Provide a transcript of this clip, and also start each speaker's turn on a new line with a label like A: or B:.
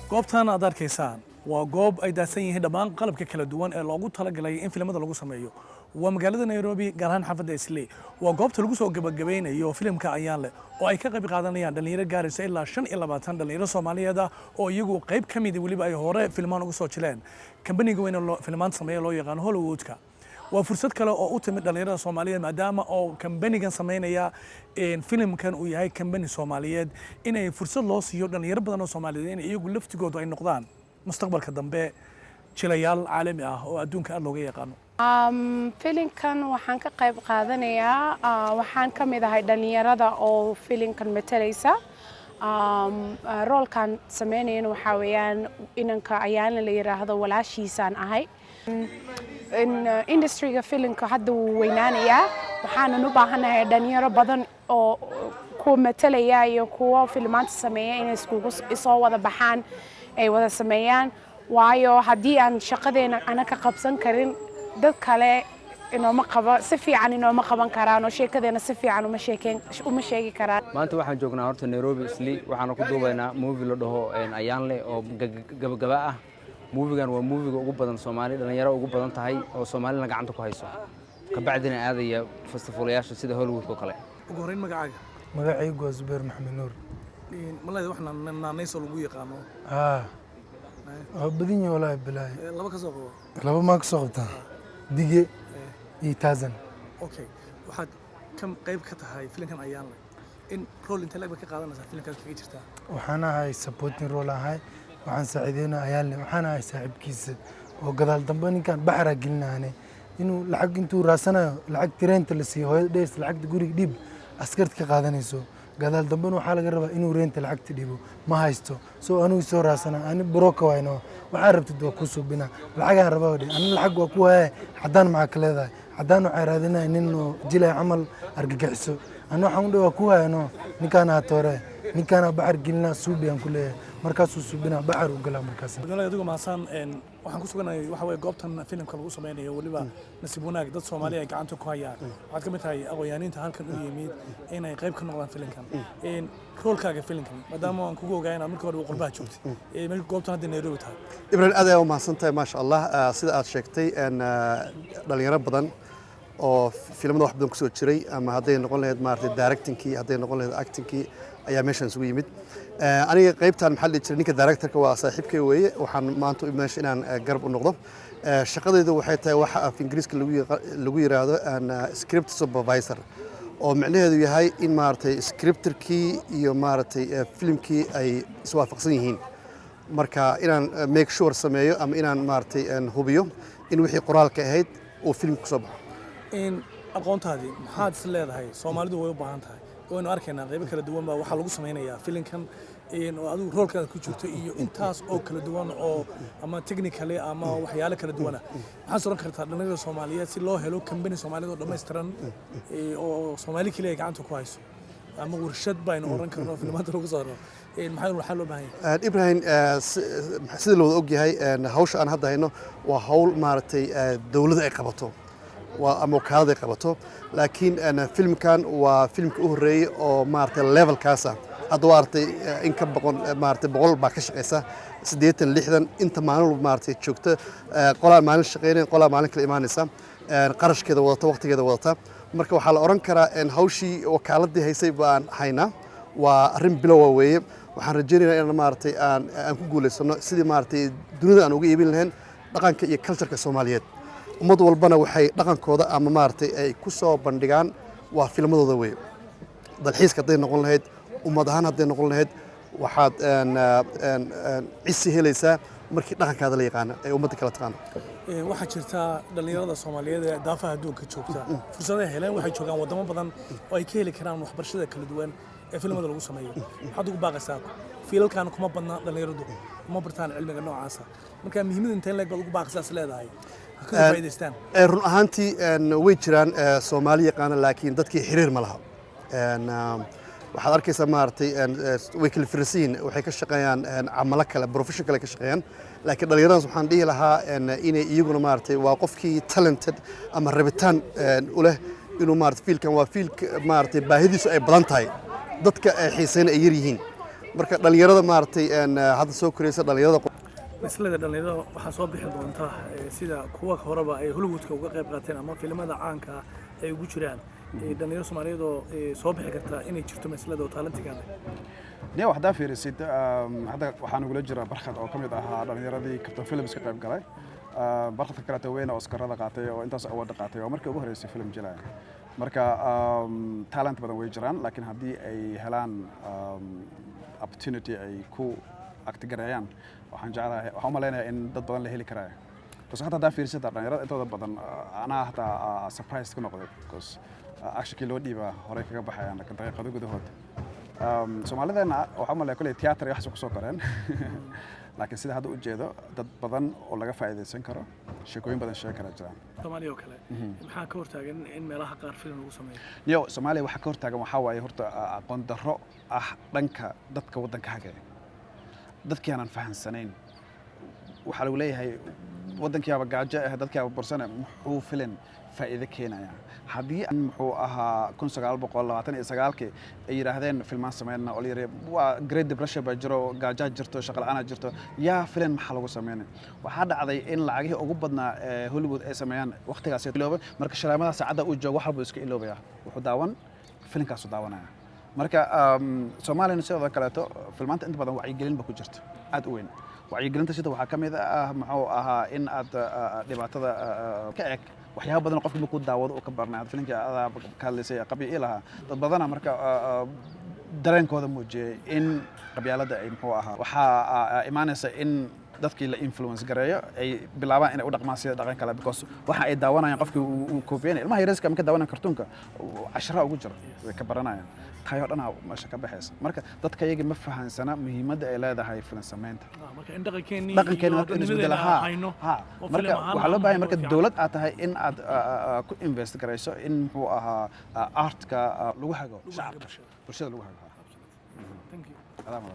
A: goobtan aad arkaysaan waa goob ay daadsan yihiin dhammaan qalabka kala duwan ee loogu talagalay in filimada lagu sameeyo waa magaalada Nairobi gaar ahaan xaafadda Islii waa goobta lagu soo gabagabeynayo filimka ayaan leh oo ay ka qayb qaadanayaan dhalinyaro gaaraysa ilaa 25 dhalinyaro Soomaaliyeed ah oo iyagu qayb ka mid ah waliba ay hore filmaan ugu soo jileen kambaniga weyn oo filmaan sameeyo loo yaqaan Hollywoodka waa fursad kale oo u timid dhalinyarada Soomaaliyeed maadaama oo kambanigan sameynaya filimkan uu yahay kambani Soomaaliyeed inay fursad loo siiyo dhalinyaro badan oo Soomaaliyeed in iyagu laftigoodu ay noqdaan mustaqbalka dambe jilayaal caalami ah oo adduunka aad looga yaqaano
B: filimkan waxaan ka qayb qaadanayaa waxaan ka mid ahay dhalinyarada oo filimkan matalaysa roolkan sameynayna waxa weeyaan inanka ayaan la yiraahdo walaashiisaan ahay industry-ga filimka hadda wuu weynaanayaa waxaan u baahanahay dhalinyaro badan oo ku matalaya iyo kuwa filmaanta sameeya inay isoo wada baxaan ay wada sameeyaan waayo haddii aan shaqadeena ana ka qabsan karin dad kale inooma qaba si fiican inooma qaban karaan oo sheekadeena si fiican uma sheegi karaan
C: maanta waxaan joognaa horta Nairobi Islii waxaan ku duubaynaa movie la dhaho ayaan leh oo gabagaba ah movie-gan waa movie-ga ugu badan Soomaali dhalinyaro ugu badan tahay oo Soomaalina gacanta ku hayso ka bacdina aadaya festival-yaasha sida Hollywood oo kale
A: ugu horeyn magacaaga
D: magacaygu waa Zubair Maxamed Nuur
A: malayd waxna naanayso lagu yaqaano
D: بدين ولا بلاي
A: laba ka soo qabo
D: laba ma ka soo qabtaa dige iyo taazan
A: okay waxaad kam qayb ka tahay filimkan ayaan leh in role inta laga ka qaadanaysa filimkan kaga jirta
D: waxaan ahay supporting role ahay waxaan saacideynaa ayaan leh waxaan ahay saaxiibkiisa oo gadaal dambe ninkan baxra gelinaane inuu lacag intuu raasanayo lacag tireenta la siiyo hooyada dhees lacagta guriga dhib askarta ka qaadanayso gadaal dambe waxaa laga rabaa inuu reenta lacagta dhibo ma haysto soo anuu soo raasana ani broka wayno waxa rabtid waa ku suubina lacagaan rabaa wadhi ani lacag waa ku haye haddaan maxaa ka leedahay haddaan waxay raadinaya nin oo jilay camal argagixiso ani waxaan u dhawaa ku hayno ninkaana toore ninkaana baxar gelina suubi aan ku leeyahay markaasuu suubina baxar u galaa markaas
A: adigu maasan waxaan ku suganahay waxa weeye goobtan filimka lagu sameynayo waliba nasiib wanaag dad Soomaali ay gacanta ku hayaan waxaad ka mid tahay aqoonyahaniinta halkan u yimid inay qayb ka noqdaan filimkan roolkaaga filimkan maadaama aan kugu ogaayna markii hore qurbaha joogtay markii goobtan hadda Nairobi tahay
E: Ibrahim aad ayaa u mahadsantahay ma sha Allah sida aad sheegtay dhalinyaro badan oo filimada wax badan ku soo jiray ama hadday noqon lahayd maartay directing-kii hadday noqon lahayd acting-kii ayaa meeshan isugu yimid aniga qaybtan maxaa la jiray ninka director-ka waa saaxiibkay weeye waxaan maanta u meesha inaan garab u noqdo shaqadaydu waxay tahay waxa af Ingiriiska lagu yiraahdo script supervisor oo macnaheedu yahay in maartay scripterkii iyo maartay filimkii ay iswaafaqsan yihiin marka inaan make sure sameeyo ama inaan maartay hubiyo in wixii qoraalka ahayd uu filimku soo baxo
A: aqoontaadii maxaad is leedahay Soomaalidu way u baahan tahay وأنا أركنا غير كلا دوان بقى وحلو قصة مينيا فيلم كان إنه أدو رول كذا كوجته إيو إنتاس أو كلا دوان أو أما تكنيكالي أما وحياله كلا دوانا حاسورن كرتها لأن الصوماليات سلوا هلو كم بين الصوماليات ودم يسترن أو صومالي كلي عنده كويس أما ورشد بين أورن كرنا في المادة الوزارة المحل وحلو معي
E: إبراهيم سيد لو أوجي هاي هوش أنا هذا هنا وحول مارتي دولة إقامته وموكالة قبته لكن أنا فيلم كان وفيلم كأوري أو مارتي ليفل كاسة أدوارتي إنك بقول مارتي بقول باكش قيسة سديت اللحظة أنت معلو مارتي شوكت قلا معلش شقيرين قلا معلك الإيمان إسا قرش كذا وضت وقت كذا وضت مركب حال أوران كرا إن هوشي وكالة دي هي سيبان حينا ورم بلووي وحنرجينا إن مارتي أن كقول سيدي مارتي دون أن أوجي يبين لقان كالتر كسوماليات ummad walbana waxay dhaqankooda ama maartay ay ku soo bandhigaan waa filmadooda weey dalxiiska haday noqon lahayd ummad ahaan haday noqon lahayd waxaad cisi helaysaa markii dhaqankaada la yaqaan ay ummadda kala taqaan
A: waxa jirta dhalinyarada Soomaaliyeed ee daafaha adduunka joogta fursadaha heleen waxay joogaan wadamo badan oo ay ka heli karaan waxbarashada kala duwan ee filmada lagu sameeyo waxaad ugu baaqaysaa fiilkan kuma badna dhalinyaradu uma bartaan cilmiga noocaas marka muhiimada inta leeg baad ugu baaqaysaa leedahay
E: run ahaantii way jiraan Soomaali yaqaan laakiin dadkii xiriir ma laha waxaad arkaysaa maaragtay way kala firasiin waxay ka shaqeeyaan camalo kale profession kale ka shaqeeyaan laakiin dhalinyaradaas waxaan dhihi lahaa inay iyaguna maaragtay waa qofkii talented ama rabitaan u leh inuu maaragtay fiilkan waa fiilk maaragtay baahidiisu ay badan tahay dadka ay xiisayna ay yar yihiin marka dhalinyarada maaragtay hadda soo koraysa dhalinyarada
A: mislada dhalinyarada waxaa soo bixi doonta sida kuwa horeba ay Hollywoodka uga qayb qaateen ama filimada caanka ay ugu jiraan dhalinyaro Soomaaliyeed oo soo bixi karta inay jirto mislada oo talentiga
F: ne waxda fiirisid hadda waxaan ugu jiraa barxad oo kamid ahaa dhalinyaradii Captain Films ka qayb galay barxadka kale weyn oo Oscarada qaatay oo intaas awood qaatay oo markii ugu horeysay film jilay marka talent badan way jiraan laakiin haddii ay helaan opportunity ay ku actigarayaan waxaan jeclahay waxaan u maleynayaa in dad badan la heli karayo because hadda fiirsada dhalinyarada intooda badan anaa hataa surprise ku noqday because actually loo dhiiba hore kaga baxayaan daqiiqado gudahood Soomaalidana waxaan maleynayaa kulay theater wax ku soo koreen laakiin sida hadda u jeedo dad badan oo laga faa'iideysan karo sheekooyin badan sheekay kara jiraan
A: Soomaaliya oo kale maxaa ka hortaagan in meelaha qaar film lagu sameeyo
F: yo Soomaaliya waxa ka hortaagan waxa waaye horta aqoon darro ah dhanka dadka waddanka hagaya dadkii aanan fahansanayn waxa lagu leeyahay waddankiiba gaajo ah dadkii borsana muxuu filan faa'iido keenaya haddii muxuu ahaa 1929 ay yiraahdeen filmaan sameeyna oo yiri waa great depression baa jiro gaajo jirto shaqo la'aan jirto yaa filan maxaa lagu sameeyay waxa dhacday in lacagihii ugu badnaa Hollywood ay sameeyaan waqtigaas ilooba marka sharaamada saacada uu joogo wax walba iska iloobaya wuxuu daawan filankaas daawanaya marka Soomaaliya sidoo kale filmaanta inta badan wacyigelin ba ku jirto aad u weyn wacyigelinta sida waxa kamid ah muxuu ahaa in aad dhibaatada ka eeg waxyaabo badan qofku markuu daawado oo ka barnaad filanka aad ka hadlaysay qabiilaha dad badan marka dareenkooda muujiyay in qabyaalada ay muxuu ahaa waxa imaanaysa in dadkii la influence gareeyo ay bilaabaan inay u dhaqmaan sida dhaqan kale because waxa ay daawanayaan qofkii uu koobiyay ilmaha yariska marka daawanayaan kartoonka 10 ugu jira way ka baranayaan tayo dhana meesha ka baxaysa marka dadka iyaga ma fahansana muhiimadda ay leedahay filan sameynta
A: marka in dhaqankeeni
F: marka isbedelaha marka waxa loo baahan marka dawlad aad tahay in aad ku invest garayso in muxuu ahaa artka lagu hago shacabka bulshada lagu hago
A: thank you
F: adama